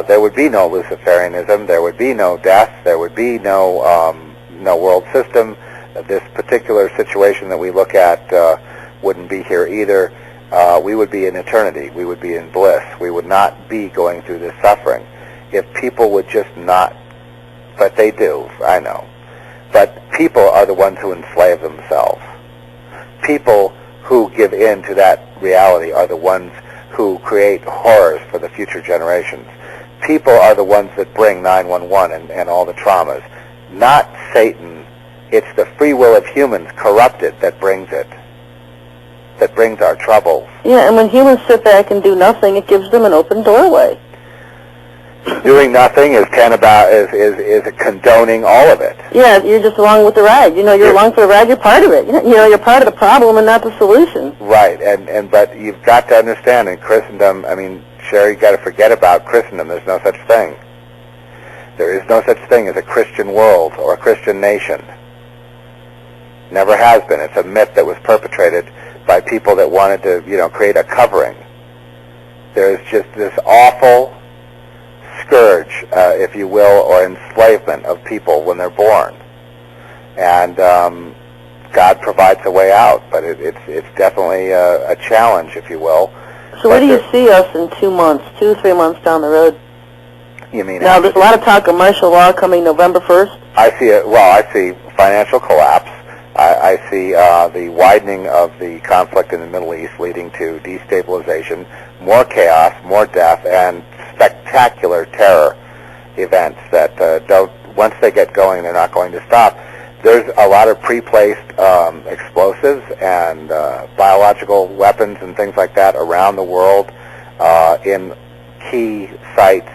there would be no Luciferianism, there would be no death, there would be no world system. This particular situation that we look at wouldn't be here either. We would be in eternity. We would be in bliss. We would not be going through this suffering. If people would just not, but they do, I know. But people are the ones who enslave themselves. People who give in to that reality are the ones who create horrors for the future generations. People are the ones that bring 911 and all the traumas. Not Satan. It's the free will of humans corrupted that brings it. That brings our troubles. Yeah, and when humans sit back and do nothing, it gives them an open doorway. Doing nothing is condoning all of it. Yeah, you're just along with the ride. You know, you're along for the ride. You're part of it. You know, you're part of the problem and not the solution. Right, but you've got to understand in Christendom. I mean, Sherry, you got to forget about Christendom. There's no such thing. There is no such thing as a Christian world or a Christian nation. Never has been. It's a myth that was perpetrated by people that wanted to, create a covering. There's just this awful scourge, if you will, or enslavement of people when they're born. And God provides a way out, but it's definitely a challenge, if you will. So where do you see us in 2 months, 2 or 3 months down the road? You mean? Now, there's a lot of talk of martial law coming November 1st. I see financial collapse. I see the widening of the conflict in the Middle East leading to destabilization, more chaos, more death, and spectacular terror events that once they get going, they're not going to stop. There's a lot of pre-placed explosives and biological weapons and things like that around the world in key sites.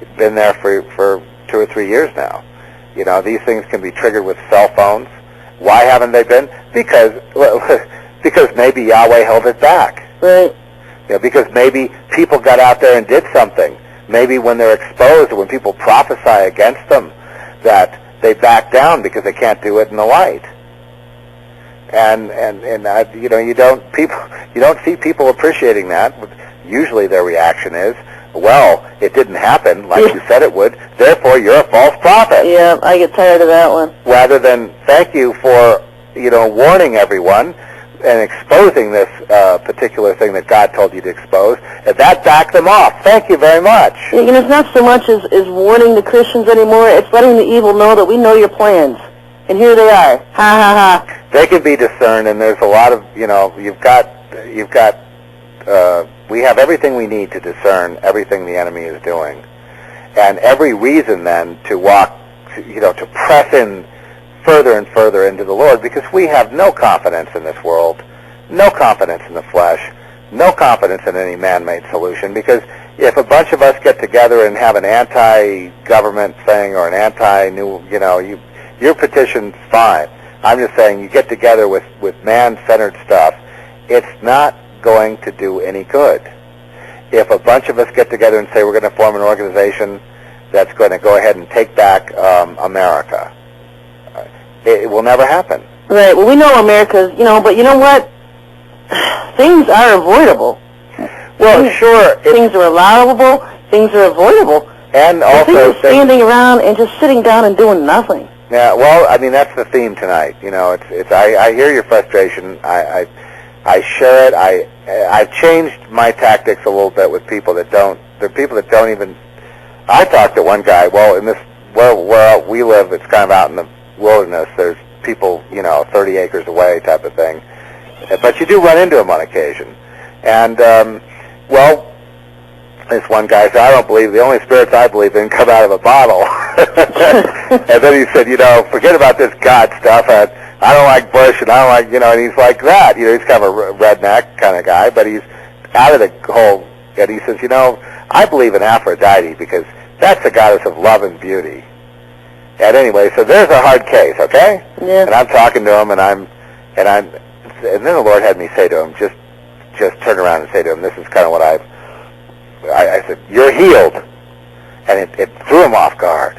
It's been there for 2 or 3 years now. These things can be triggered with cell phones. Why haven't they been? Because maybe Yahweh held it back. Right. Because maybe people got out there and did something. Maybe when they're exposed, or when people prophesy against them, that they back down because they can't do it in the light. And you don't see people appreciating that. Usually their reaction is, well, it didn't happen like you said it would, therefore you're a false prophet. Yeah, I get tired of that one. Rather than thank you for, warning everyone and exposing this particular thing that God told you to expose, and that backed them off. Thank you very much. It's not so much as warning the Christians anymore, it's letting the evil know that we know your plans. And here they are. Ha, ha, ha. They can be discerned, and there's a lot of, we have everything we need to discern everything the enemy is doing. And every reason then to walk, to press in further and further into the Lord, because we have no confidence in this world, no confidence in the flesh, no confidence in any man-made solution, because if a bunch of us get together and have an anti-government thing or an anti-new, your petition's fine. I'm just saying you get together with man-centered stuff, it's not going to do any good. If a bunch of us get together and say we're going to form an organization that's going to go ahead and take back America, it will never happen. Right. Well, we know America's, but you know what? Things are avoidable. Well, sure. Things are allowable. Things are avoidable. And also standing around and just sitting down and doing nothing. Yeah. Well, I mean, that's the theme tonight. I hear your frustration. I share it. I've changed my tactics a little bit with people that don't. There are people that don't even. I talked to one guy. Well, in this where we live, it's kind of out in the wilderness. There's people, 30 acres away, type of thing. But you do run into them on occasion. And this one guy said, "I don't believe the only spirits I believe in come out of a bottle." And then he said, "Forget about this God stuff. I don't like Bush, and I don't like, and he's like that. He's kind of a redneck kind of guy, but he's out of the whole, and he says, I believe in Aphrodite because that's the goddess of love and beauty. And anyway, so there's a hard case, okay? Yeah. And I'm talking to him, and then the Lord had me say to him, just turn around and say to him, this is kind of what I said, you're healed. And it threw him off guard.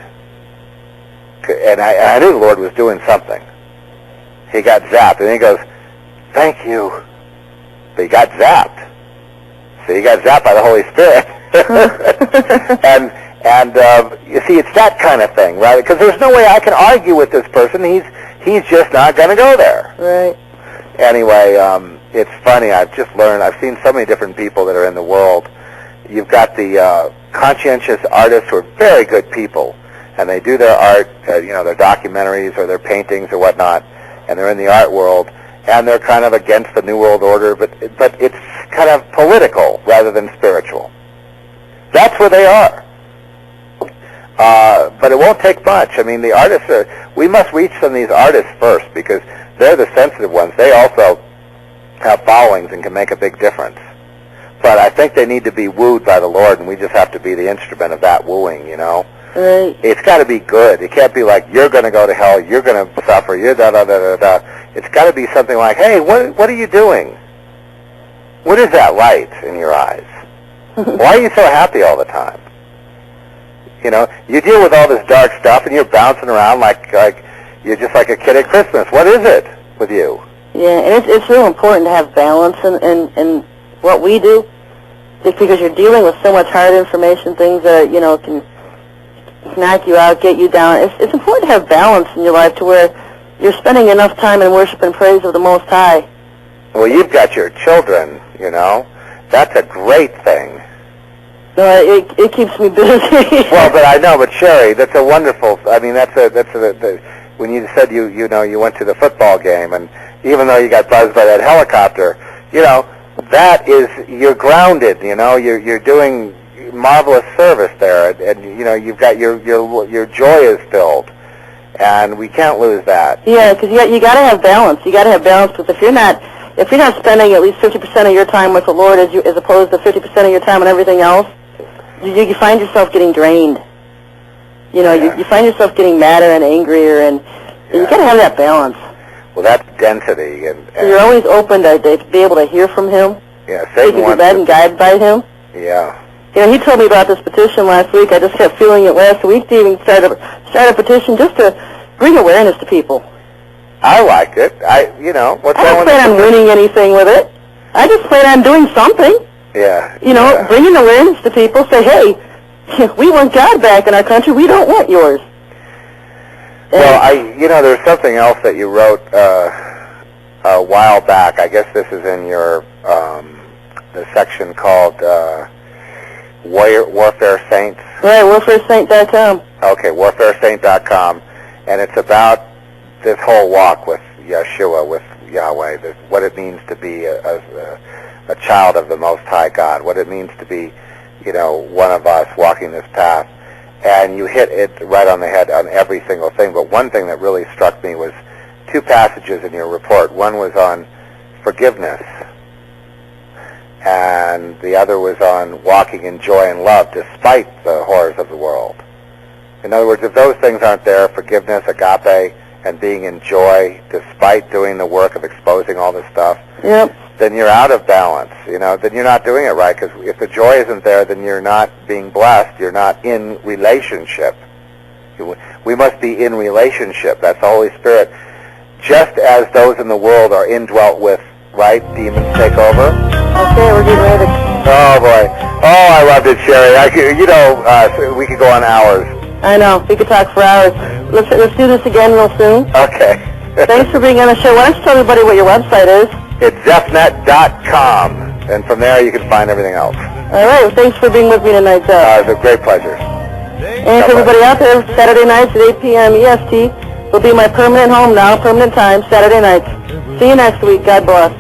And I knew the Lord was doing something. He got zapped, and he goes, thank you. But he got zapped. So he got zapped by the Holy Spirit. And you see, it's that kind of thing, right? Because there's no way I can argue with this person. He's just not going to go there. Right. Anyway, it's funny. I've just learned. I've seen so many different people that are in the world. You've got the conscientious artists who are very good people, and they do their art, their documentaries or their paintings or whatnot, and they're in the art world, and they're kind of against the New World Order, but it's kind of political rather than spiritual. That's where they are. But it won't take much. I mean, the artists we must reach some of these artists first because they're the sensitive ones. They also have followings and can make a big difference. But I think they need to be wooed by the Lord, and we just have to be the instrument of that wooing, Right. It's got to be good. It can't be like, you're going to go to hell, you're going to suffer, you're da-da-da-da-da. It's got to be something like, hey, what are you doing? What is that light in your eyes? Why are you so happy all the time? You deal with all this dark stuff, and you're bouncing around like you're just like a kid at Christmas. What is it with you? Yeah, and it's real important to have balance in what we do, just because you're dealing with so much hard information, things that, can knock you out, get you down. It's important to have balance in your life to where you're spending enough time in worship and praise of the Most High. Well, you've got your children, That's a great thing. No, it keeps me busy. Well, but I know, but Sherry, that's a wonderful. I mean, when you said you went to the football game, and even though you got buzzed by that helicopter, that is, you're grounded. You're doing marvelous service there, and you've got your joy is filled, and we can't lose that. Yeah, because you got to have balance. You got to have balance, because if you're not spending at least 50% of your time with the Lord as opposed to 50% of your time on everything else, you find yourself getting drained. You find yourself getting madder and angrier, and you got to have that balance. Well, that's density, and so you're always open to be able to hear from Him. Yeah, Satan wants led and guided by Him. Yeah. He told me about this petition last week. I just kept feeling it last week to even start a petition just to bring awareness to people. I like it. I don't plan on winning anything with it. I just plan on doing something. Yeah. Bringing awareness to people. Say, hey, we want God back in our country. We don't want yours. Well, there's something else that you wrote a while back. I guess this is in your the section called Warfare Saints. Right, warfaresaint.com. Okay, warfaresaint.com, and it's about this whole walk with Yeshua, with Yahweh, what it means to be a child of the Most High God, what it means to be, one of us walking this path. And you hit it right on the head on every single thing. But one thing that really struck me was two passages in your report. One was on forgiveness, and the other was on walking in joy and love despite the horrors of the world. In other words, if those things aren't there, forgiveness, agape, and being in joy despite doing the work of exposing all this stuff, yep, then you're out of balance. Then you're not doing it right, because if the joy isn't there, then you're not being blessed. You're not in relationship. We must be in relationship. That's the Holy Spirit. Just as those in the world are indwelt with, right? Demons take over. Okay, we're getting ready. Oh boy. Oh, I loved it, Sherry. We could go on hours. I know. We could talk for hours. Let's do this again real soon. Okay. Thanks for being on the show. Why don't you tell everybody what your website is? It's zephnet.com, and from there you can find everything else. All right. Well, thanks for being with me tonight, Zeph. It's a great pleasure. And for everybody out there, Saturday nights at 8 p.m. EST will be my permanent home now, permanent time, Saturday nights. See you next week. God bless.